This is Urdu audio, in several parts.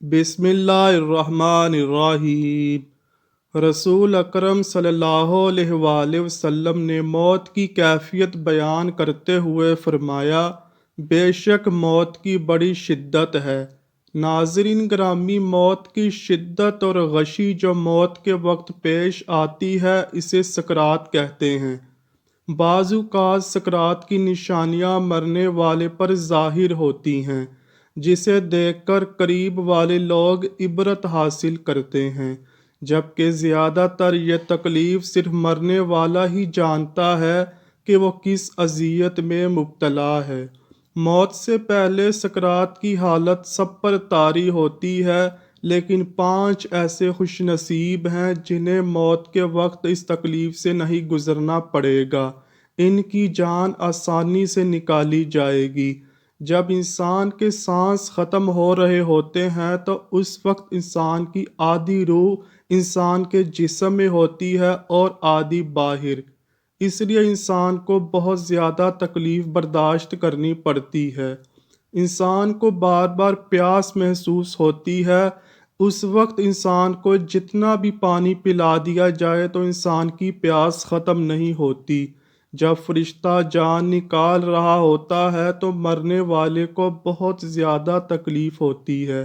بسم اللہ الرحمن الرحیم۔ رسول اکرم صلی اللہ علیہ وآلہ وسلم نے موت کی کیفیت بیان کرتے ہوئے فرمایا، بے شک موت کی بڑی شدت ہے۔ ناظرین گرامی، موت کی شدت اور غشی جو موت کے وقت پیش آتی ہے اسے سکرات کہتے ہیں۔ بعض اوقات سکرات کی نشانیاں مرنے والے پر ظاہر ہوتی ہیں، جسے دیکھ کر قریب والے لوگ عبرت حاصل کرتے ہیں، جبکہ زیادہ تر یہ تکلیف صرف مرنے والا ہی جانتا ہے کہ وہ کس اذیت میں مبتلا ہے۔ موت سے پہلے سکرات کی حالت سب پر طاری ہوتی ہے، لیکن 5 ایسے خوش نصیب ہیں جنہیں موت کے وقت اس تکلیف سے نہیں گزرنا پڑے گا۔ ان کی جان آسانی سے نکالی جائے گی۔ جب انسان کے سانس ختم ہو رہے ہوتے ہیں تو اس وقت انسان کی آدھی روح انسان کے جسم میں ہوتی ہے اور آدھی باہر۔ اس لیے انسان کو بہت زیادہ تکلیف برداشت کرنی پڑتی ہے۔ انسان کو بار بار پیاس محسوس ہوتی ہے۔ اس وقت انسان کو جتنا بھی پانی پلا دیا جائے تو انسان کی پیاس ختم نہیں ہوتی۔ جب فرشتہ جان نکال رہا ہوتا ہے تو مرنے والے کو بہت زیادہ تکلیف ہوتی ہے۔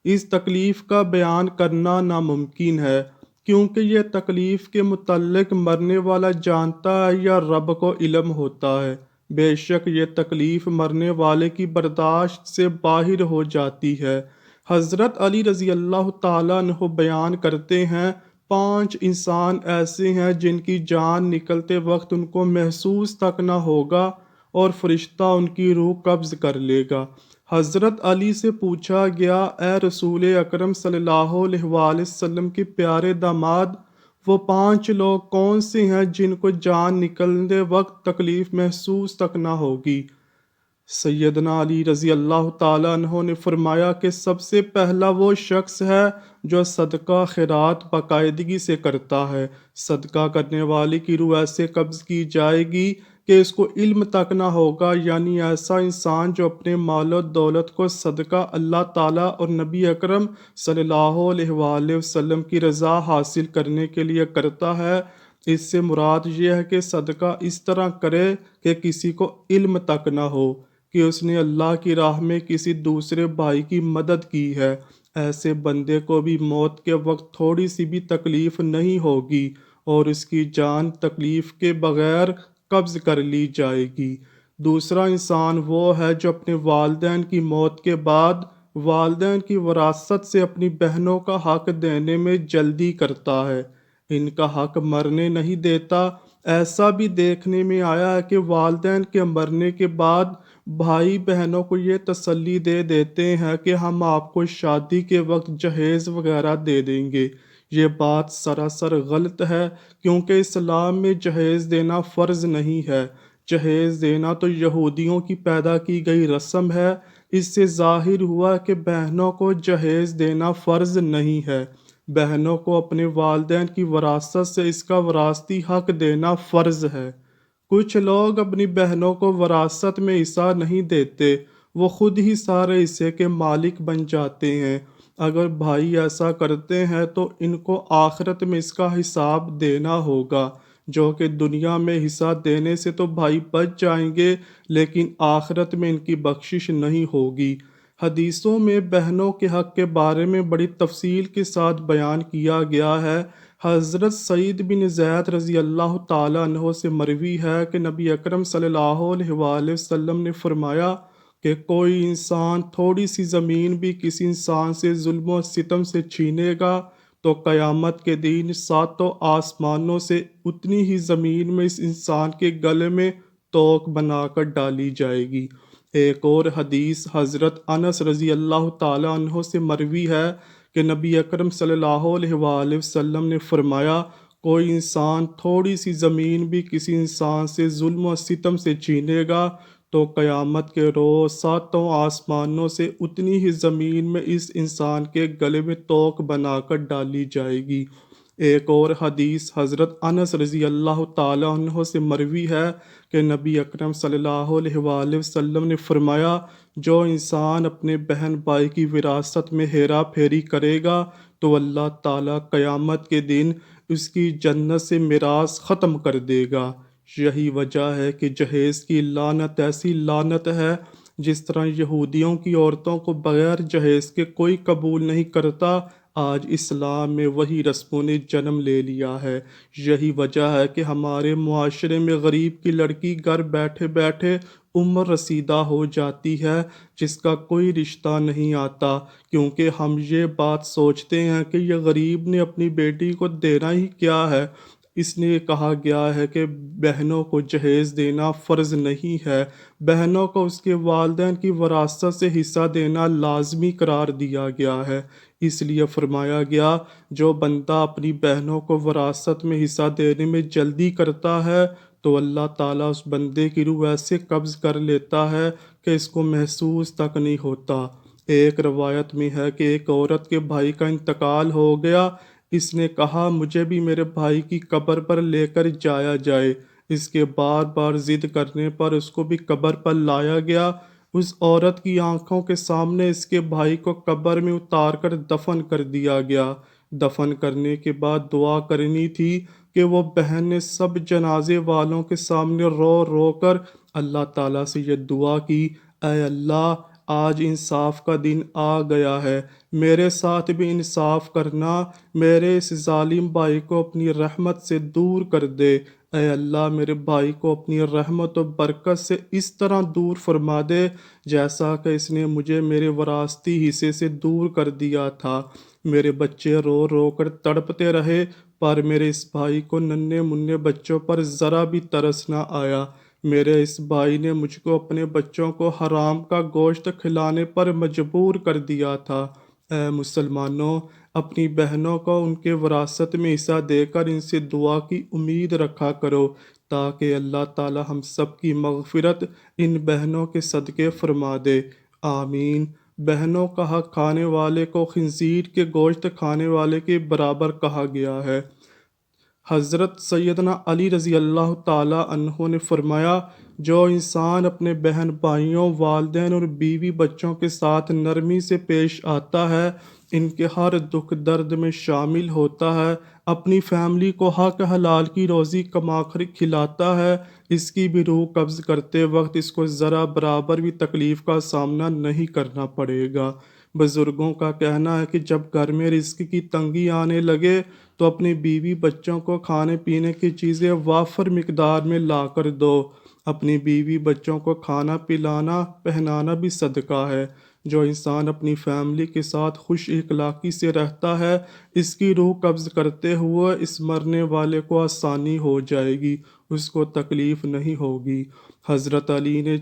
اس تکلیف کا بیان کرنا ناممکن ہے، کیونکہ یہ تکلیف کے متعلق مرنے والا جانتا ہے یا رب کو علم ہوتا ہے۔ بے شک یہ تکلیف مرنے والے کی برداشت سے باہر ہو جاتی ہے۔ حضرت علی رضی اللہ تعالیٰ عنہ بیان کرتے ہیں، 5 انسان ایسے ہیں جن کی جان نکلتے وقت ان کو محسوس تک نہ ہوگا اور فرشتہ ان کی روح قبض کر لے گا۔ حضرت علی سے پوچھا گیا، اے رسول اکرم صلی اللہ علیہ وآلہ وسلم کے پیارے داماد، وہ 5 لوگ کون سے ہیں جن کو جان نکلتے وقت تکلیف محسوس تک نہ ہوگی؟ سیدنا علی رضی اللہ تعالیٰ عنہ نے فرمایا کہ سب سے پہلا وہ شخص ہے جو صدقہ خیرات باقاعدگی سے کرتا ہے۔ صدقہ کرنے والے کی روح ایسے قبض کی جائے گی کہ اس کو علم تک نہ ہوگا، یعنی ایسا انسان جو اپنے مال و دولت کو صدقہ اللہ تعالیٰ اور نبی اکرم صلی اللہ علیہ وآلہ وسلم کی رضا حاصل کرنے کے لیے کرتا ہے۔ اس سے مراد یہ ہے کہ صدقہ اس طرح کرے کہ کسی کو علم تک نہ ہو کہ اس نے اللہ کی راہ میں کسی دوسرے بھائی کی مدد کی ہے۔ ایسے بندے کو بھی موت کے وقت تھوڑی سی بھی تکلیف نہیں ہوگی اور اس کی جان تکلیف کے بغیر قبض کر لی جائے گی۔ دوسرا انسان وہ ہے جو اپنے والدین کی موت کے بعد والدین کی وراثت سے اپنی بہنوں کا حق دینے میں جلدی کرتا ہے، ان کا حق مرنے نہیں دیتا۔ ایسا بھی دیکھنے میں آیا ہے کہ والدین کے مرنے کے بعد بھائی بہنوں کو یہ تسلی دے دیتے ہیں کہ ہم آپ کو شادی کے وقت جہیز وغیرہ دے دیں گے۔ یہ بات سراسر غلط ہے، کیونکہ اسلام میں جہیز دینا فرض نہیں ہے۔ جہیز دینا تو یہودیوں کی پیدا کی گئی رسم ہے۔ اس سے ظاہر ہوا کہ بہنوں کو جہیز دینا فرض نہیں ہے۔ بہنوں کو اپنے والدین کی وراثت سے اس کا وراثتی حق دینا فرض ہے۔ کچھ لوگ اپنی بہنوں کو وراثت میں حصہ نہیں دیتے، وہ خود ہی سارے حصے کے مالک بن جاتے ہیں۔ اگر بھائی ایسا کرتے ہیں تو ان کو آخرت میں اس کا حساب دینا ہوگا، جو کہ دنیا میں حصہ دینے سے تو بھائی بچ جائیں گے، لیکن آخرت میں ان کی بخشش نہیں ہوگی۔ حدیثوں میں بہنوں کے حق کے بارے میں بڑی تفصیل کے ساتھ بیان کیا گیا ہے۔ حضرت سعید بن زید رضی اللہ تعالیٰ عنہ سے مروی ہے کہ نبی اکرم صلی اللہ علیہ وآلہ وسلم نے فرمایا کہ کوئی انسان تھوڑی سی زمین بھی کسی انسان سے ظلم و ستم سے چھینے گا تو قیامت کے دن 7 آسمانوں سے اتنی ہی زمین میں اس انسان کے گلے میں توق بنا کر ڈالی جائے گی۔ ایک اور حدیث حضرت انس رضی اللہ تعالیٰ عنہ سے مروی ہے کہ نبی اکرم صلی اللہ علیہ وآلہ وسلم نے فرمایا، کوئی انسان تھوڑی سی زمین بھی کسی انسان سے ظلم و ستم سے چھینے گا تو قیامت کے روز 7 آسمانوں سے اتنی ہی زمین میں اس انسان کے گلے میں توق بنا کر ڈالی جائے گی۔ ایک اور حدیث حضرت انس رضی اللہ تعالیٰ عنہ سے مروی ہے کہ نبی اکرم صلی اللہ علیہ وآلہ وسلم نے فرمایا، جو انسان اپنے بہن بھائی کی وراثت میں ہیرا پھیری کرے گا تو اللہ تعالیٰ قیامت کے دن اس کی جنت سے میراث ختم کر دے گا۔ یہی وجہ ہے کہ جہیز کی لعنت ایسی لعنت ہے، جس طرح یہودیوں کی عورتوں کو بغیر جہیز کے کوئی قبول نہیں کرتا، آج اسلام میں وہی رسموں نے جنم لے لیا ہے۔ یہی وجہ ہے کہ ہمارے معاشرے میں غریب کی لڑکی گھر بیٹھے بیٹھے عمر رسیدہ ہو جاتی ہے، جس کا کوئی رشتہ نہیں آتا، کیونکہ ہم یہ بات سوچتے ہیں کہ یہ غریب نے اپنی بیٹی کو دینا ہی کیا ہے۔ اس لیے کہا گیا ہے کہ بہنوں کو جہیز دینا فرض نہیں ہے، بہنوں کو اس کے والدین کی وراثت سے حصہ دینا لازمی قرار دیا گیا ہے۔ اس لیے فرمایا گیا، جو بندہ اپنی بہنوں کو وراثت میں حصہ دینے میں جلدی کرتا ہے تو اللہ تعالیٰ اس بندے کی روح ایسے قبض کر لیتا ہے کہ اس کو محسوس تک نہیں ہوتا۔ ایک روایت میں ہے کہ ایک عورت کے بھائی کا انتقال ہو گیا، اس نے کہا مجھے بھی میرے بھائی کی قبر پر لے کر جایا جائے۔ اس کے بار بار ضد کرنے پر اس کو بھی قبر پر لایا گیا۔ اس عورت کی آنکھوں کے سامنے اس کے بھائی کو قبر میں اتار کر دفن کر دیا گیا۔ دفن کرنے کے بعد دعا کرنی تھی کہ وہ بہن نے سب جنازے والوں کے سامنے رو رو کر اللہ تعالیٰ سے یہ دعا کی، اے اللہ، آج انصاف کا دن آ گیا ہے، میرے ساتھ بھی انصاف کرنا، میرے اس ظالم بھائی کو اپنی رحمت سے دور کر دے۔ اے اللہ، میرے بھائی کو اپنی رحمت و برکت سے اس طرح دور فرما دے جیسا کہ اس نے مجھے میرے وراثتی حصے سے دور کر دیا تھا۔ میرے بچے رو رو کر تڑپتے رہے، پر میرے اس بھائی کو ننھے منھے بچوں پر ذرا بھی ترس نہ آیا۔ میرے اس بھائی نے مجھ کو اپنے بچوں کو حرام کا گوشت کھلانے پر مجبور کر دیا تھا۔ اے مسلمانوں، اپنی بہنوں کو ان کے وراثت میں حصہ دے کر ان سے دعا کی امید رکھا کرو، تاکہ اللہ تعالی ہم سب کی مغفرت ان بہنوں کے صدقے فرما دے۔ آمین۔ بہنوں کا حق کھانے والے کو خنزیر کے گوشت کھانے والے کے برابر کہا گیا ہے۔ حضرت سیدنا علی رضی اللہ تعالیٰ عنہ نے فرمایا، جو انسان اپنے بہن بھائیوں، والدین اور بیوی بچوں کے ساتھ نرمی سے پیش آتا ہے، ان کے ہر دکھ درد میں شامل ہوتا ہے، اپنی فیملی کو حق حلال کی روزی کما کر کھلاتا ہے، اس کی بھی روح قبض کرتے وقت اس کو ذرا برابر بھی تکلیف کا سامنا نہیں کرنا پڑے گا۔ بزرگوں کا کہنا ہے کہ جب گھر میں رزق کی تنگی آنے لگے تو اپنی بیوی بچوں کو کھانے پینے کی چیزیں وافر مقدار میں لا کر دو۔ اپنی بیوی بچوں کو کھانا پلانا پہنانا بھی صدقہ ہے۔ جو انسان اپنی فیملی کے ساتھ خوش اخلاقی سے رہتا ہے، اس کی روح قبض کرتے ہوئے اس مرنے والے کو آسانی ہو جائے گی، اس کو تکلیف نہیں ہوگی۔ حضرت علی نے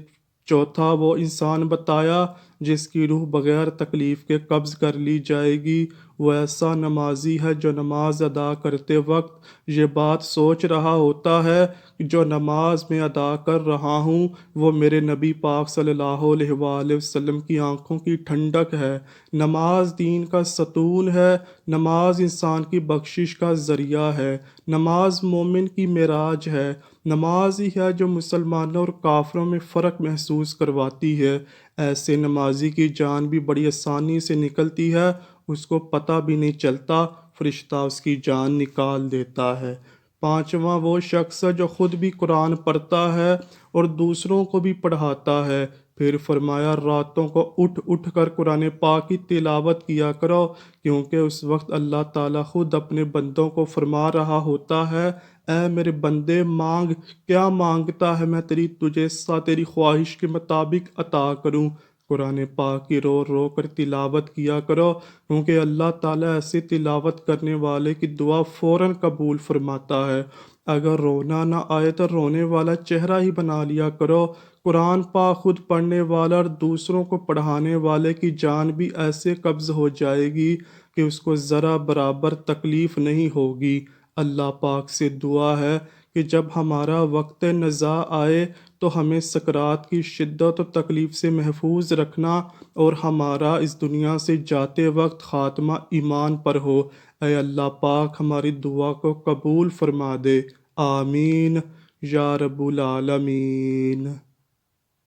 چوتھا وہ انسان بتایا جس کی روح بغیر تکلیف کے قبض کر لی جائے گی، وہ ایسا نمازی ہے جو نماز ادا کرتے وقت یہ بات سوچ رہا ہوتا ہے کہ جو نماز میں ادا کر رہا ہوں وہ میرے نبی پاک صلی اللہ علیہ وآلہ وسلم کی آنکھوں کی ٹھنڈک ہے۔ نماز دین کا ستون ہے، نماز انسان کی بخشش کا ذریعہ ہے، نماز مومن کی معراج ہے، نماز ہی ہے جو مسلمانوں اور کافروں میں فرق محسوس کرواتی ہے۔ ایسے نمازی کی جان بھی بڑی آسانی سے نکلتی ہے، اس کو پتہ بھی نہیں چلتا، فرشتہ اس کی جان نکال دیتا ہے۔ پانچواں وہ شخص ہے جو خود بھی قرآن پڑھتا ہے اور دوسروں کو بھی پڑھاتا ہے۔ پھر فرمایا، راتوں کو اٹھ اٹھ کر قرآن پاک کی تلاوت کیا کرو، کیونکہ اس وقت اللہ تعالیٰ خود اپنے بندوں کو فرما رہا ہوتا ہے، اے میرے بندے، مانگ، کیا مانگتا ہے، میں تجھے تیری خواہش کے مطابق عطا کروں۔ قرآن پاک کی رو رو کر تلاوت کیا کرو، کیونکہ اللہ تعالیٰ ایسے تلاوت کرنے والے کی دعا فوراً قبول فرماتا ہے۔ اگر رونا نہ آئے تو رونے والا چہرہ ہی بنا لیا کرو۔ قرآن پاک خود پڑھنے والا اور دوسروں کو پڑھانے والے کی جان بھی ایسے قبض ہو جائے گی کہ اس کو ذرا برابر تکلیف نہیں ہوگی۔ اللہ پاک سے دعا ہے کہ جب ہمارا وقت نزاع آئے تو ہمیں سکرات کی شدت و تکلیف سے محفوظ رکھنا، اور ہمارا اس دنیا سے جاتے وقت خاتمہ ایمان پر ہو۔ اے اللہ پاک ہماری دعا کو قبول فرما دے، آمین یا رب العالمین۔